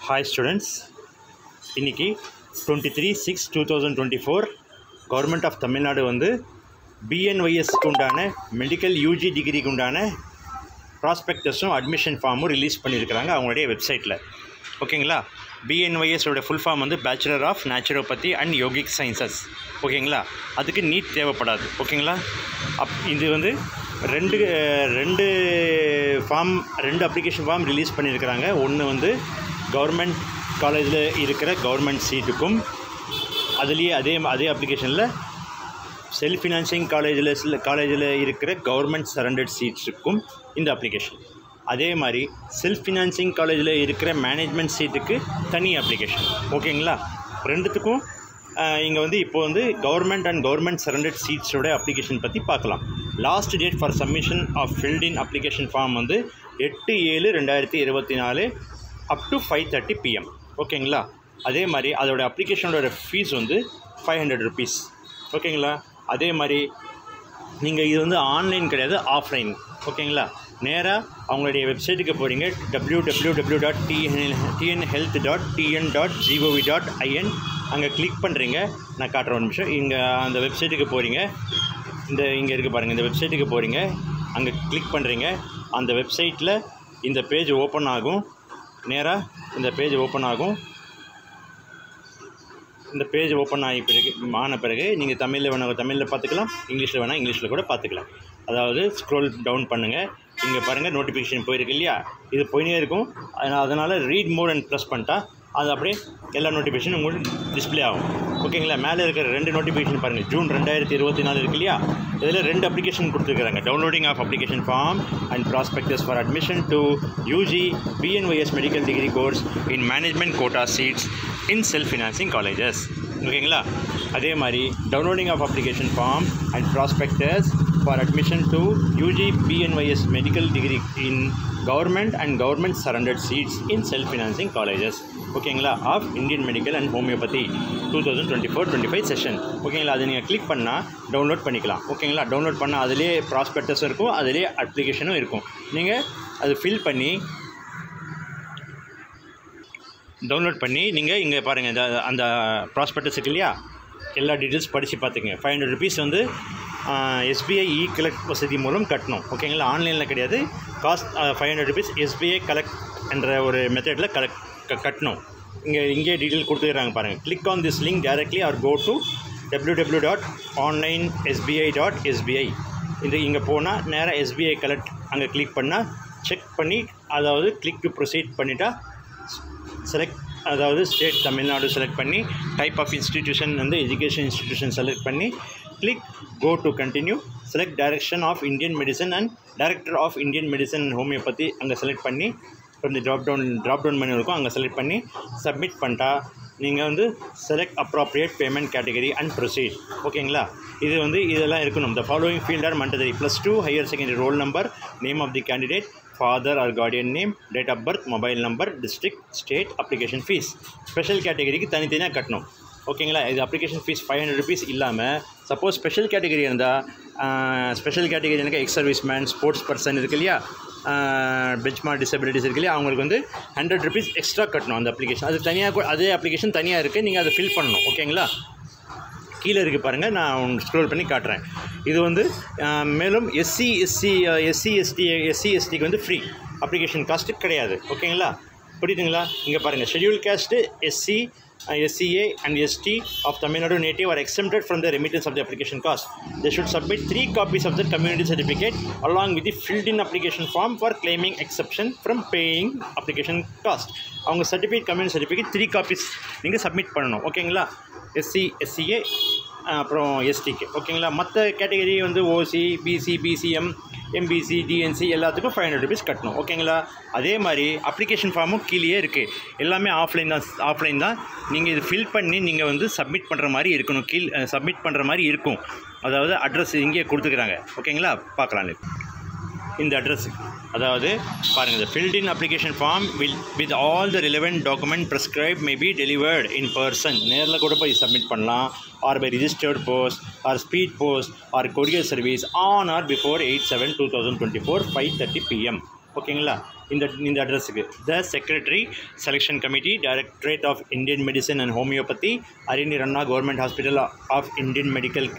Hi students, இன்னைக்கு 23/6/2024 government of Tamil Nadu வந்து பிஎன்ஒய்எஸ்க்கு உண்டான மெடிக்கல் யூஜி டிகிரிக்கு உண்டான ப்ராஸ்பெக்டஸும் அட்மிஷன் ஃபார்மும் ரிலீஸ் பண்ணியிருக்கிறாங்க அவங்களுடைய வெப்சைட்டில். ஓகேங்களா? பிஎன்ஒய்எஸோட ஃபுல் ஃபார்ம் வந்து bachelor of naturopathy and yogic sciences. ஓகேங்களா? அதுக்கு நீட் தேவைப்படாது. ஓகேங்களா? இது வந்து ரெண்டு அப்ளிகேஷன் ஃபார்ம் ரிலீஸ் பண்ணியிருக்கிறாங்க. ஒன்று வந்து கவர்மெண்ட் காலேஜில் இருக்கிற கவர்மெண்ட் சீட்டுக்கும், அதுலேயே அதே அப்ளிகேஷனில் செல்ஃப் ஃபினான்சிங் காலேஜில் இருக்கிற கவர்மெண்ட் சரண்டர்ட் சீட்ஸுக்கும் இந்த அப்ளிகேஷன். அதே மாதிரி செல்ஃப் ஃபினான்சிங் காலேஜில் இருக்கிற மேனேஜ்மெண்ட் சீட்டுக்கு தனி அப்ளிகேஷன். ஓகேங்களா? ரெண்டுத்துக்கும் இங்கே வந்து இப்போ வந்து கவர்மெண்ட் அண்ட் கவர்மெண்ட் சரண்டர்ட் சீட்ஸோட அப்ளிகேஷன் பற்றி பார்க்கலாம். Last date for submission of filled in application form வந்து 8/7/2024 அப் டு 5:30 PM. ஓகேங்களா? அதே மாதிரி அதோட அப்ளிகேஷனோட ஃபீஸ் வந்து 500 rupees. ஓகேங்களா? அதே மாதிரி நீங்கள் இது வந்து ஆன்லைன் கிடையாது, ஆஃப்லைன். ஓகேங்களா? நேராக அவங்களுடைய வெப்சைட்டுக்கு போகிறீங்க, www.tnhealth.tn.gov.in. அங்கே கிளிக் பண்ணுறீங்க. நான் காட்டுற ஒரு நிமிஷம். இங்கே அந்த வெப்சைட்டுக்கு போகிறீங்க. இங்கே இருக்குது பாருங்கள், இந்த வெப்சைட்டுக்கு போகிறீங்க, அங்கே கிளிக் பண்ணுறீங்க. அந்த வெப்சைட்டில் இந்த பேஜ் ஓப்பன் ஆகும். நேராக இந்த பேஜ் ஓப்பன் ஆகும். இந்த பேஜ் ஓப்பன் ஆன பிறகு நீங்கள் தமிழில் வேணால் தமிழில் பார்த்துக்கலாம், இங்கிலீஷில் வேணால் இங்கிலீஷில் கூட பார்த்துக்கலாம். அதாவது ஸ்க்ரோல் டவுன் பண்ணுங்கள். இங்கே பாருங்கள், நோட்டிஃபிகேஷன் போயிருக்கு இல்லையா? இது போயினே இருக்கும். அதனால் ரீட் மோர் அண்ட் ப்ரெஸ் பண்ணிட்டா அது அப்படியே எல்லா நோட்டிஃபிகேஷனும் உங்களுக்கு டிஸ்பிளே ஆகும். ஓகேங்களா? மேலே இருக்கிற 2 நோட்டிஃபிகேஷன் பாருங்கள். ஜூன் 2024 இருக்கு இல்லையா? இதில் 2 அப்ளிகேஷன் கொடுத்துருக்குறாங்க. Downloading of application form and prospectus for admission to UG BNYS medical degree course in management quota seats in self financing colleges. ஓகேங்களா? அதே மாதிரி downloading of application form and prospectus for admission to UG BNYS medical degree in government and government surrendered seats in self financing colleges. ஓகேங்களா? Of Indian medical and homoeopathy 2024-25 session. ஓகேங்களா? அதை நீங்கள் click பண்ணால் download பண்ணிக்கலாம். ஓகேங்களா? Download பண்ணால் அதிலே prospectus இருக்கும், அதிலே அப்ளிகேஷனும் இருக்கும். நீங்கள் அது ஃபில் பண்ணி டவுன்லோட் பண்ணி நீங்கள் இங்கே பாருங்கள், அந்த ப்ராஸ்பெக்டஸ் இருக்கு இல்லையா? எல்லா டீட்டெயில்ஸ் படித்து பார்த்துக்கங்க. 500 rupees வந்து எஸ்பிஐ இ கலெக்ட் வசதி மூலம் கட்டணும். ஓகேங்களா? ஆன்லைனில் கிடையாது. காஸ்ட் 500 rupees எஸ்பிஐ கலெக்ட் என்ற ஒரு மெத்தடில் கட்டணும். இங்கே டீட்டெயில் கொடுத்துக்கிறாங்க பாருங்கள். Click on this link directly or go to www.onlinesbi.sbi. இங்கே போனால் நேராக எஸ்பிஐ கலெக்ட் அங்கே கிளிக் பண்ணால் செக் பண்ணி, அதாவது கிளிக் டு ப்ரொசீட் பண்ணிட்டா செலக்ட், அதாவது ஸ்டேட் தமிழ்நாடு செலக்ட் பண்ணி, டைப் ஆஃப் இன்ஸ்டிடியூஷன் வந்து எஜுகேஷன் இன்ஸ்டிடியூஷன் செலக்ட் பண்ணி, click go to continue, select direction of Indian medicine and director of Indian medicine and homeopathy அங்கே செலக்ட் பண்ணி, இந்த ட்ராப் டவுன் மெனு இருக்கும், அங்கே செலக்ட் பண்ணி சப்மிட் பண்ணிட்டா நீங்கள் வந்து select appropriate payment category and proceed. ஓகேங்களா? இது வந்து இதெல்லாம் இருக்கணும். The following field are mandatory: +2 higher secondary roll number, name of the candidate, father or guardian name, date of birth, mobile number, district, state, application fees. Special கேட்டகரிக்கு தனித்தனியாக கட்டணும். ஓகேங்களா? இது அப்ளிகேஷன் ஃபீஸ் 500 rupees இல்லாமல், சப்போஸ் ஸ்பெஷல் கேட்டகரி இருந்தால், special category எனக்கு ex service man, sports person இருக்கு இல்லையா, பெஞ்ச்மார்க் டிசபிலிட்டிஸ் இருக்கு இல்லையா, அவங்களுக்கு வந்து 100 rupees எக்ஸ்ட்ரா கட்டணும். அந்த அப்ளிகேஷன் அது தனியாக, அதே அப்ளிகேஷன் தனியாக இருக்குது, நீங்கள் அதை ஃபில் பண்ணணும். ஓகேங்களா? கீழே இருக்குது பாருங்கள், நான் ஸ்க்ரோல் பண்ணி காட்டுறேன். இது வந்து மேலும் எஸ்சி எஸ்டிக்கு வந்து ஃப்ரீ, அப்ளிகேஷன் காஸ்ட்டு கிடையாது. ஓகேங்களா? புரியுதுங்களா? இங்கே பாருங்கள், schedule cost SC, SCA and ST of Tamil Nadu native are exempted from the remittance of the application cost. They should submit 3 copies of the community certificate along with the filled in application form for claiming exception from paying application cost. அவங்க certificate, community certificate 3 copies நீங்கள் submit பண்ணணும். ஓகேங்களா? SC SCA அப்புறம் STக்கு. ஓகேங்களா? மற்ற category வந்து OC BC BCM MBC DNC எல்லாத்துக்கும் 500 rupees கட்டணும். ஓகேங்களா? அதே மாதிரி அப்ளிகேஷன் ஃபார்மும் கீழே இருக்குது. எல்லாமே ஆஃப்லைன் தான். நீங்கள் இது ஃபில் பண்ணி நீங்கள் வந்து சப்மிட் பண்ணுற மாதிரி இருக்கணும். சப்மிட் பண்ணுற மாதிரி இருக்கும். அதாவது அட்ரஸ் இங்கே கொடுத்துக்கிறாங்க. ஓகேங்களா? பார்க்கலாம் இந்த அட்ரஸுக்கு. அதாவது பாருங்கள், the filled in application form will with all the relevant document prescribed may be delivered in person. நேரில் கூட போய் சப்மிட் பண்ணலாம், or by registered post or speed post or courier service on or before 8/7/2024 5:30 PM. ஓகேங்களா? இந்த அட்ரஸுக்கு the secretary selection committee directorate of Indian medicine and homoeopathy Arignar Anna government hospital of Indian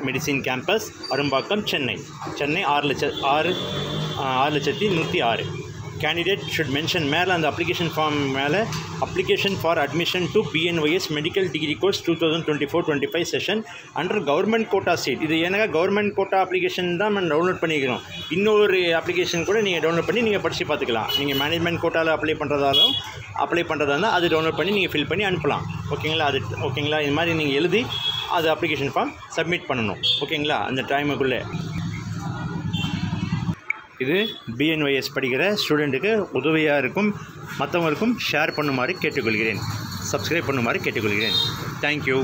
medicine campus Arumbakkam Chennai 6,01,6. Candidate should mention மேலே அந்த application form மேலே application for admission to BNYS medical degree course 2024-25 session under government quota seat. இது ஏன்னா government quota application தான் நம்ம download பண்ணிக்கிறோம். இன்னொரு application கூட நீங்கள் டவுன்லோட் பண்ணி நீங்கள் படித்து பார்த்துக்கலாம். நீங்கள் மேனேஜ்மெண்ட் கோட்டாவில் அப்ளை பண்ணுறதா இருந்தால் அது டவுன்லோட் பண்ணி நீங்கள் ஃபில் பண்ணி அனுப்பலாம். ஓகேங்களா? ஓகேங்களா? இது மாதிரி நீங்கள் எழுதி அது அப்ளிகேஷன் ஃபார்ம் சப்மிட் பண்ணணும். ஓகேங்களா? அந்த டைமுக்குள்ளே இது பிஎன்ஒய்எஸ் படிக்கிற ஸ்டூடெண்ட்டுக்கு உதவியாக இருக்கும். மற்றவங்களுக்கும் ஷேர் பண்ணுமாறு கேட்டுக்கொள்கிறேன். சப்ஸ்கிரைப் பண்ணுமாறு கேட்டுக்கொள்கிறேன். தேங்க்யூ.